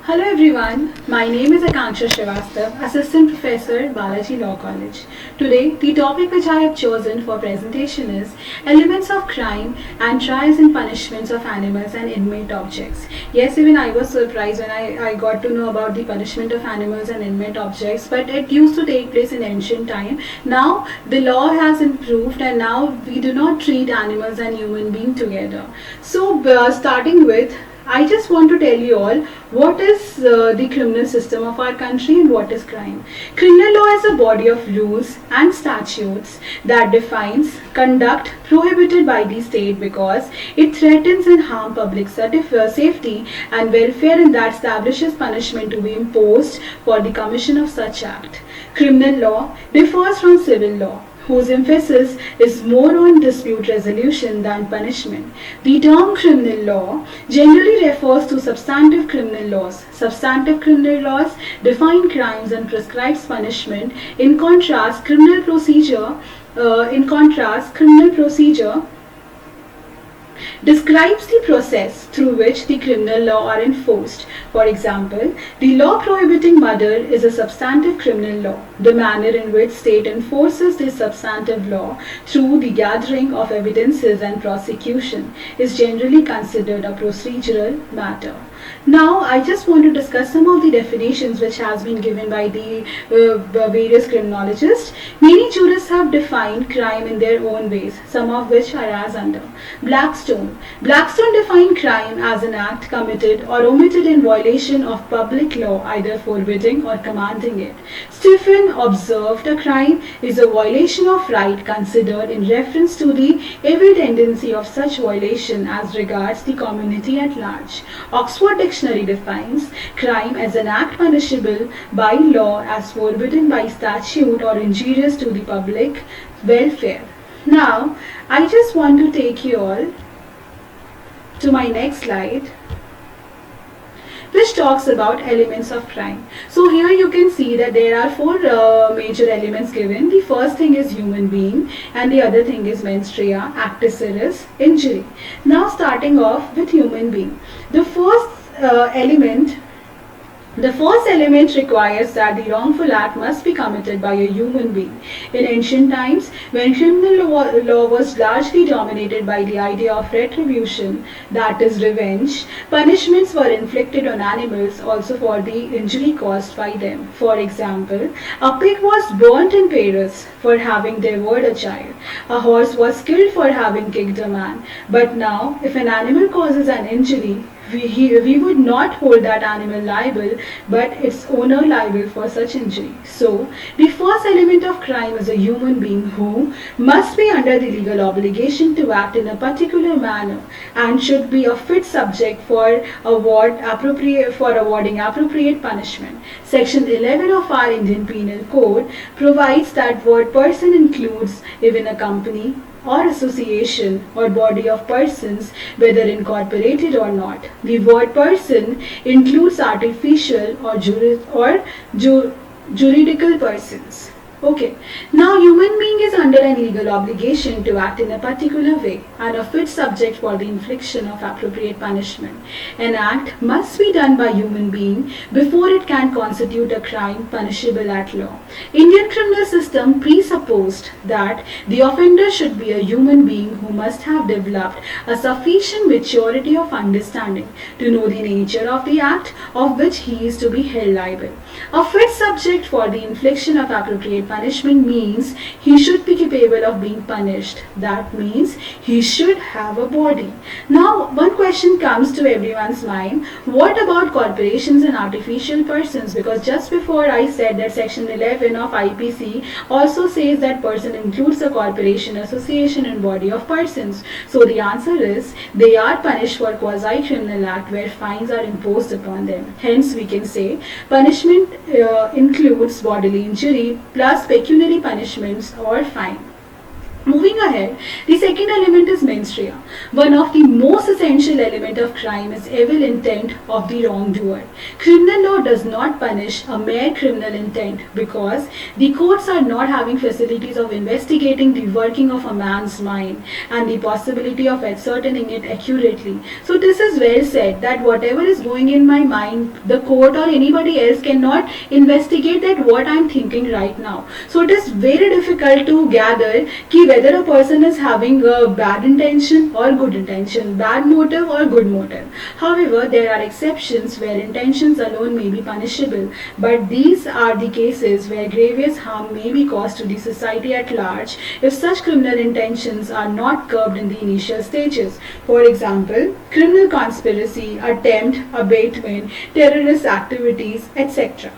Hello everyone, my name is Akanksha Srivastav, Assistant Professor, Balaji Law College. Today, the topic which I have chosen for presentation is Elements of Crime and Trials and Punishments of Animals and Inanimate Objects. Yes, even I was surprised when I got to know about the punishment of animals and inanimate objects, but it used to take place in ancient time. Now, the law has improved and now we do not treat animals and human beings together. So, starting with I just want to tell you all what is the criminal system of our country and what is crime. Criminal law is a body of rules and statutes that defines conduct prohibited by the state because it threatens and harms public safety and welfare and that establishes punishment to be imposed for the commission of such act. Criminal law differs from civil law, whose emphasis is more on dispute resolution than punishment. The term criminal law generally refers to substantive criminal laws. Substantive criminal laws define crimes and prescribes punishment. In contrast, criminal procedure describes the process through which the criminal law are enforced. For example, the law prohibiting murder is a substantive criminal law. The manner in which state enforces this substantive law through the gathering of evidences and prosecution is generally considered a procedural matter. Now, I just want to discuss some of the definitions which has been given by the various criminologists. Many jurists have defined crime in their own ways, some of which are as under. Blackstone. Blackstone defined crime as an act committed or omitted in violation of public law, either forbidding or commanding it. Stephen observed a crime is a violation of right considered in reference to the evil tendency of such violation as regards the community at large. Oxford Dictionary defines crime as an act punishable by law as forbidden by statute or injurious to the public welfare. Now, I just want to take you all to my next slide, which talks about elements of crime. So here you can see that there are four major elements given. The first thing is human being and the other thing is mens rea, actus reus, injury. Now starting off with human being. The first element requires that the wrongful act must be committed by a human being. In ancient times, when criminal law was largely dominated by the idea of retribution, that is revenge, punishments were inflicted on animals also for the injury caused by them. For example, a pig was burnt in Paris for having devoured a child. A horse was killed for having kicked a man. But now, if an animal causes an injury, we would not hold that animal liable, but its owner liable for such injury. So, the first element of crime is a human being who must be under the legal obligation to act in a particular manner and should be a fit subject for awarding appropriate punishment. Section 11 of our Indian Penal Code provides that word person includes even a company or association or body of persons, whether incorporated or not. The word person includes artificial or juridical persons. Okay, now human being is under an legal obligation to act in a particular way and a fit subject for the infliction of appropriate punishment. An act must be done by human being before it can constitute a crime punishable at law. Indian criminal system presupposed that the offender should be a human being who must have developed a sufficient maturity of understanding to know the nature of the act of which he is to be held liable. A fit subject for the infliction of appropriate punishment means he should be capable of being punished. That means he should have a body. Now, one question comes to everyone's mind. What about corporations and artificial persons? Because just before I said that section 11 of IPC also says that person includes a corporation, association and body of persons. So the answer is they are punished for quasi-criminal act where fines are imposed upon them. Hence we can say punishment includes bodily injury plus pecuniary punishments or fine. Moving ahead, the second element is mens rea. One of the most essential element of crime is evil intent of the wrongdoer. Criminal law does not punish a mere criminal intent because the courts are not having facilities of investigating the working of a man's mind and the possibility of ascertaining it accurately. So this is well said that whatever is going in my mind, the court or anybody else cannot investigate that what I am thinking right now. So it is very difficult to gather कि whether a person is having a bad intention or good intention, bad motive or good motive. However, there are exceptions where intentions alone may be punishable, but these are the cases where grievous harm may be caused to the society at large if such criminal intentions are not curbed in the initial stages. For example, criminal conspiracy, attempt, abatement, terrorist activities, etc.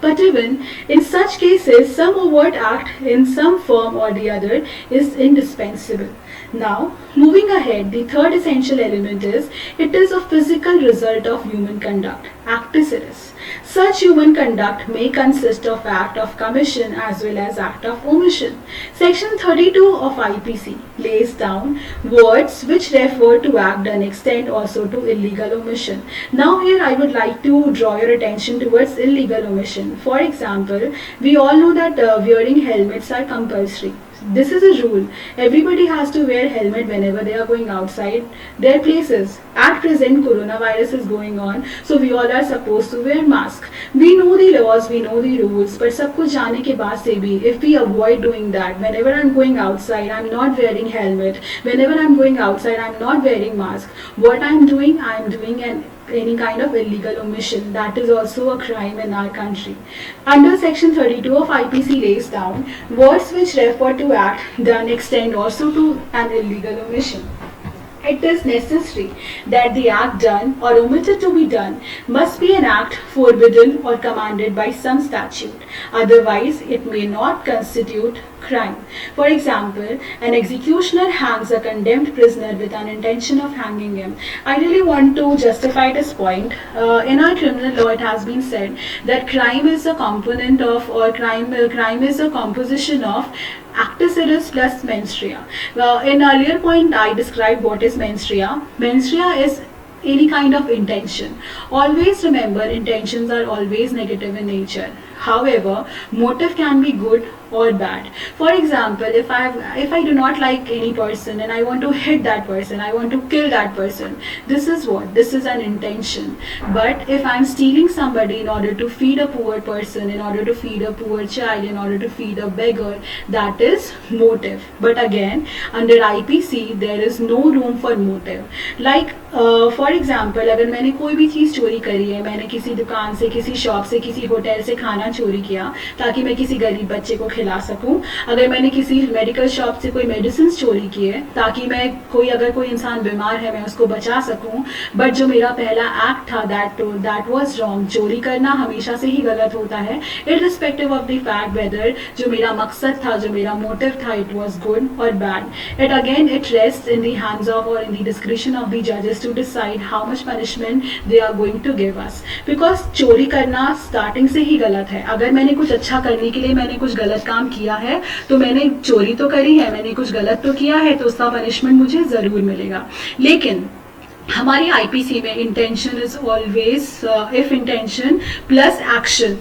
But even in such cases, some overt act in some form or the other is indispensable. Now, moving ahead, the third essential element is it is a physical result of human conduct, actus reus. Such human conduct may consist of act of commission as well as act of omission. Section 32 of IPC lays down words which refer to act done extend also to illegal omission. Now here I would like to draw your attention towards illegal omission. For example, we all know that wearing helmets are compulsory. This is a rule. Everybody has to wear helmet whenever they are going outside their places. At present, coronavirus is going on, so we all are supposed to wear mask. We know the laws, we know the rules, but सब कुछ जाने के बाद से भी, if we avoid doing that, whenever I'm going outside, I'm not wearing helmet. Whenever I'm going outside, I'm not wearing mask. What I'm doing any kind of illegal omission. That is also a crime in our country. Under section 32 of IPC lays down words which refer to act done extend also to an illegal omission. It is necessary that the act done or omitted to be done must be an act forbidden or commanded by some statute. Otherwise, it may not constitute crime. For example, an executioner hangs a condemned prisoner with an intention of hanging him. I really want to justify this point. In our criminal law, it has been said that crime is a component of, or crime is a composition of actus reus plus mens rea. In earlier point, I described what is mens rea. Mens rea is any kind of intention. Always remember, intentions are always negative in nature. However, motive can be good or bad. For example, if I do not like any person and I want to hit that person, I want to kill that person, this is what? This is an intention. But if I'm stealing somebody in order to feed a poor person, in order to feed a poor child, in order to feed a beggar, that is motive. But again, under IPC, there is no room for motive. Like for example, अगर मैंने कोई भी चीज़ चोरी करी है, मैंने किसी दुकान से, किसी शॉप से, किसी होटल से खाना चोरी किया ताकि मैं किसी गरीब बच्चे को खिला सकूं, अगर मैंने किसी मेडिकल शॉप से कोई मेडिसिन चोरी किए ताकि मैं अगर कोई इंसान बीमार है मैं उसको बचा सकूं, बट जो मेरा पहला एक्ट था दैट वाज रॉन्ग. चोरी करना हमेशा से ही गलत होता है, irrespective of the fact whether जो मेरा मकसद था, जो मेरा मोटिव था, इट वाज गुड और bad. It rest in the hands of और in the description of the जजेस to decide how much punishment they are going to give us. Because चोरी करना स्टार्टिंग से ही गलत है. अगर मैंने कुछ अच्छा करने के लिए मैंने कुछ गलत काम किया है तो मैंने चोरी तो करी है, मैंने कुछ गलत तो किया है, तो उसका पनिशमेंट मुझे जरूर मिलेगा. लेकिन हमारी आईपीसी में intention is always, if intention plus action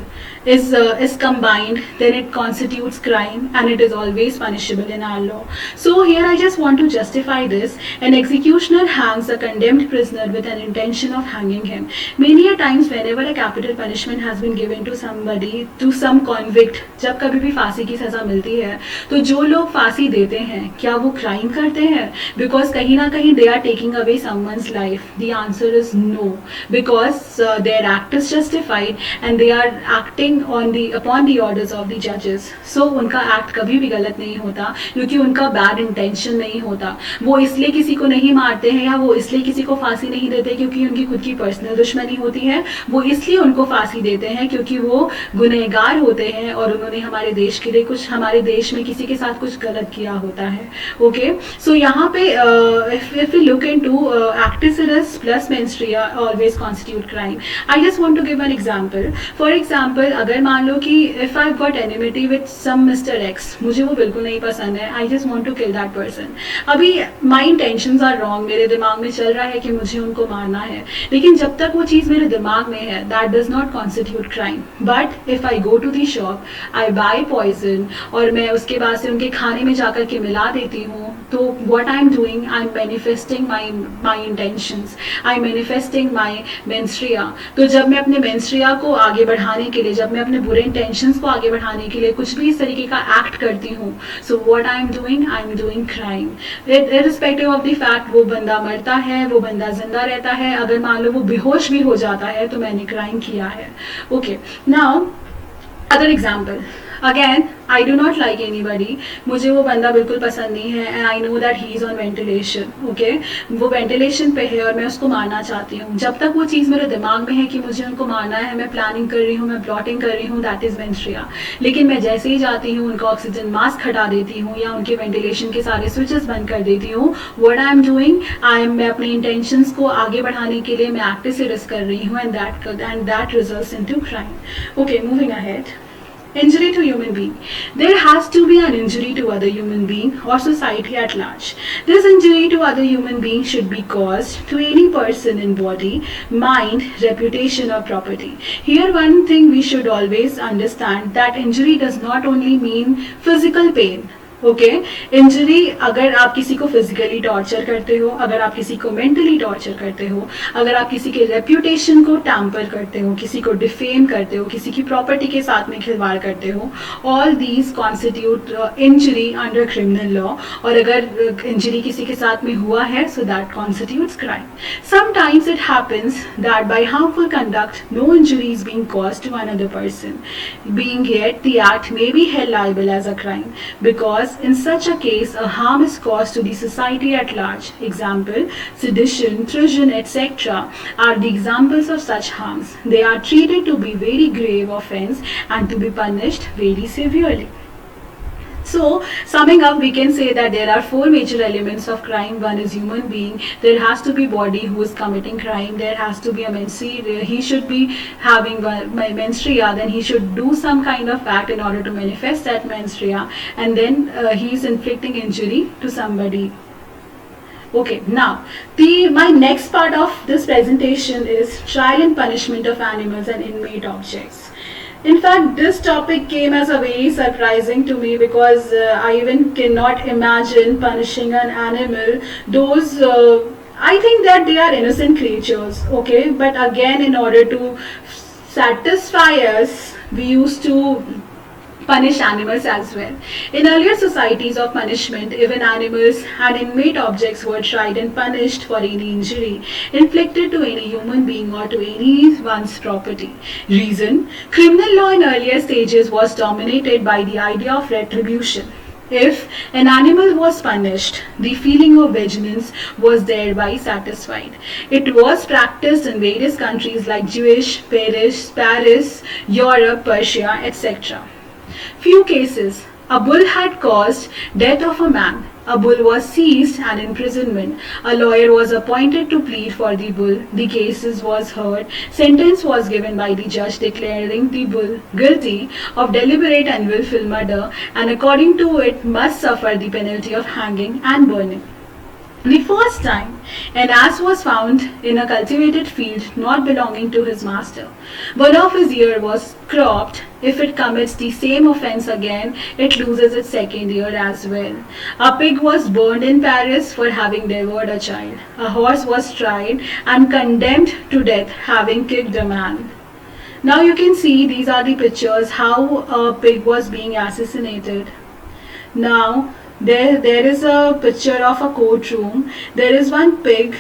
is combined, then it constitutes crime and it is always punishable in our law. So here I just want to justify this. An executioner hangs a condemned prisoner with an intention of hanging him. Many a times whenever a capital punishment has been given to somebody, to some convict, जब कभी भी फांसी की सजा मिलती है तो जो लोग फांसी देते हैं क्या वो क्राइम करते हैं? बिकॉज कहीं ना कहीं they are taking away someone's life. The answer is no, because their act is justified and they are acting upon the orders of the judges. So उनका एक्ट कभी भी गलत नहीं होता क्योंकि उनका बैड इंटेंशन नहीं होता. वो इसलिए किसी को नहीं मारते हैं या वो इसलिए किसी को फांसी नहीं देते क्योंकि उनकी खुद की पर्सनल दुश्मनी होती है. वो इसलिए उनको फांसी देते हैं क्योंकि वो गुनहगार होते हैं और उन्होंने हमारे देश के लिए कुछ, हमारे देश में किसी के साथ कुछ गलत किया होता है. ओके, सो यहाँ पे if we look into actus reus plus mens rea always constitute crime. I just want to give an example. For example, अगर मान लो कि if I got enmity with some mister X, मुझे वो बिल्कुल नहीं पसंद है, I just want to kill that person. अभी माई इंटेंशंस आर रॉन्ग, मेरे दिमाग में चल रहा है कि मुझे उनको मारना है, लेकिन जब तक वो चीज़ मेरे दिमाग में है, that does not constitute crime. But if I go to the shop, I buy poison और मैं उसके बाद से उनके खाने में जाकर के मिला देती हूँ, तो what I am doing, I am manifesting my intentions, I am manifesting my menstria. तो जब मैं अपने मेंस्ट्रिया को आगे बढ़ाने के लिए, जब मैं अपने बुरे इंटेंशंस को आगे बढ़ाने के लिए कुछ भी इस तरीके का एक्ट करती हूँ, so what I am doing crime. Irrespective of the fact वो बंदा मरता है, वो बंदा जिंदा रहता है, अगर मान लो वो बेहोश भी हो जाता है, तो मैंने क्राइम किया है. Okay, now other example. Again I do not like anybody, मुझे वो बंदा बिल्कुल पसंद नहीं है, and I know that he is on ventilation. Okay, वो वेंटिलेशन पे है और मैं उसको मारना चाहती हूँ. जब तक वो चीज़ मेरे दिमाग में है कि मुझे उनको मारना है, मैं प्लानिंग कर रही हूँ, मैं प्लॉटिंग कर रही हूँ, दैट इज़ मेंस्ट्रिया. लेकिन मैं जैसे ही जाती हूँ, उनका ऑक्सीजन मास्क हटा देती हूँ या उनके वेंटिलेशन के सारे स्विचेस बंद कर देती हूँ, व्हाट आई एम डूइंग, मैं अपने इंटेंशंस को आगे बढ़ाने के लिए मैं एक्टिव से रिस्क कर रही हूँ, and that results into crime. Okay, moving ahead. Injury to human being. There has to be an injury to other human being or society at large. This injury to other human being should be caused to any person in body, mind, reputation or property. Here one thing we should always understand, that injury does not only mean physical pain. Okay, injury अगर आप किसी को physically torture करते हो, अगर आप किसी को मेंटली टॉर्चर करते हो, अगर आप किसी के रेप्यूटेशन को टैम्पर करते हो, किसी को डिफेम करते हो, किसी की प्रॉपर्टी के साथ में खिलवाड़ करते हो, all these constitute injury under criminal law. और अगर इंजरी किसी के साथ में हुआ है, so that constitutes crime. Sometimes it happens that by harmful conduct no injury is being caused to another person, being yet the act may be held liable as a crime, because in such a case a harm is caused to the society at large. Example, sedition, treason, etc. are the examples of such harms. They are treated to be very grave offense and to be punished very severely. So, summing up, we can say that there are four major elements of crime. One is human being. There has to be body who is committing crime. There has to be a menstruation. He should be having menstruation. Then he should do some kind of act in order to manifest that menstruation. And then he is inflicting injury to somebody. Okay, now my next part of this presentation is trial and punishment of animals and inanimate objects. In fact, this topic came as a very surprising to me, because I even cannot imagine punishing an animal. Those I think that they are innocent creatures, okay, but again, in order to satisfy us, we used to punish animals as well. In earlier societies of punishment, even animals and inanimate objects were tried and punished for any injury inflicted to any human being or to anyone's property. Reason: criminal law in earlier stages was dominated by the idea of retribution. If an animal was punished, the feeling of vengeance was thereby satisfied. It was practiced in various countries like Jewish, Paris, Europe, Persia, etc. Few cases. A bull had caused death of a man. A bull was seized and imprisonment. A lawyer was appointed to plead for the bull. The cases was heard. Sentence was given by the judge declaring the bull guilty of deliberate and willful murder, and according to it must suffer the penalty of hanging and burning. The first time an ass was found in a cultivated field not belonging to his master. One of his ear was cropped. If it commits the same offense again, it loses its second ear as well. A pig was burned in Paris for having devoured a child. A horse was tried and condemned to death having kicked a man. Now you can see, these are the pictures how a pig was being assassinated. Now there is a picture of a courtroom. There is one pig.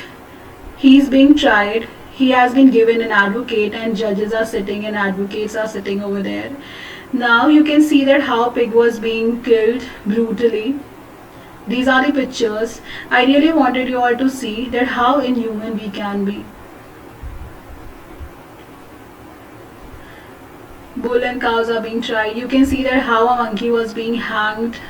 He is being tried. He has been given an advocate, and judges are sitting and advocates are sitting over there. Now you can see that how pig was being killed brutally. These are the pictures. I really wanted you all to see that how inhuman we can be. Bull and cows are being tried. You can see that how a monkey was being hanged.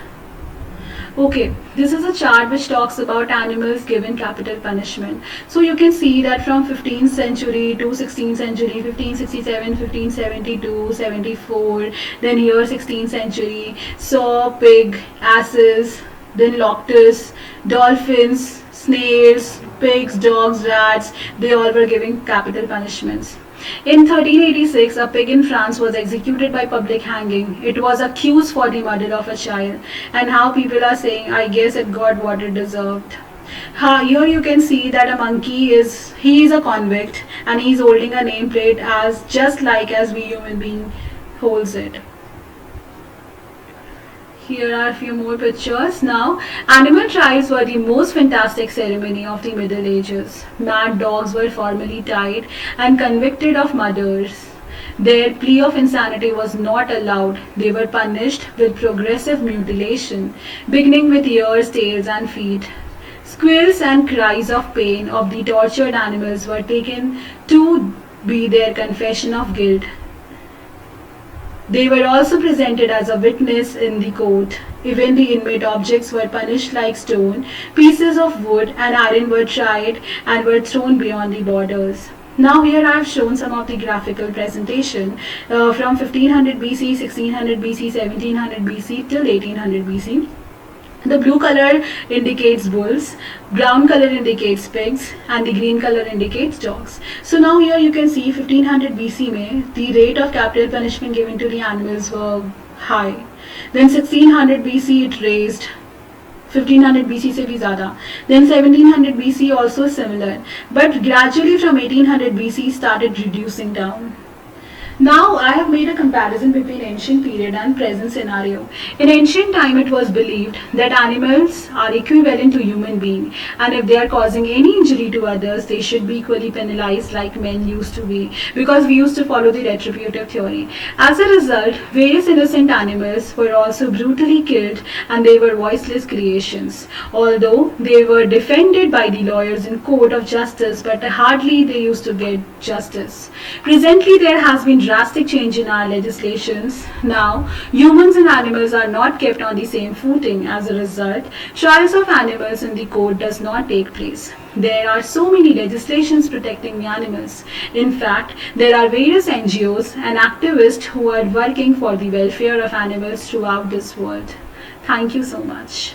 Okay, this is a chart which talks about animals given capital punishment. So you can see that from 15th century to 16th century, 1567, 1572, 74, then here 16th century, saw, pig, asses, then locusts, dolphins, snails, pigs, dogs, rats, they all were giving capital punishments. In 1386, a pig in France was executed by public hanging. It was accused for the murder of a child, and how people are saying, I guess it got what it deserved. Here you can see that a monkey is a convict, and he's holding a nameplate as just like as we human being holds it. Here are a few more pictures. Now, animal trials were the most fantastic ceremony of the Middle Ages. Mad dogs were formally tied and convicted of murders. Their plea of insanity was not allowed. They were punished with progressive mutilation, beginning with ears, tails, and feet. Squeals and cries of pain of the tortured animals were taken to be their confession of guilt. They were also presented as a witness in the court. Even the inmate objects were punished like stone. Pieces of wood and iron were tried and were thrown beyond the borders. Now here I have shown some of the graphical presentation from 1500 BC, 1600 BC, 1700 BC till 1800 BC. The blue color indicates bulls, brown color indicates pigs, and the green color indicates dogs. So now here you can see 1500 BC में the rate of capital punishment given to the animals were high. Then 1600 BC it raised. 1500 BC से भी ज़्यादा. Then 1700 BC also similar, but gradually from 1800 BC started reducing down. Now I have made a comparison between ancient period and present scenario. In ancient time it was believed that animals are equivalent to human being, and if they are causing any injury to others they should be equally penalized like men used to be, because we used to follow the retributive theory. As a result, various innocent animals were also brutally killed and they were voiceless creations. Although they were defended by the lawyers in court of justice, but hardly they used to get justice. Presently there has been drastic change in our legislations. Now, humans and animals are not kept on the same footing. As a result, trials of animals in the court does not take place. There are so many legislations protecting the animals. In fact, there are various NGOs and activists who are working for the welfare of animals throughout this world. Thank you so much.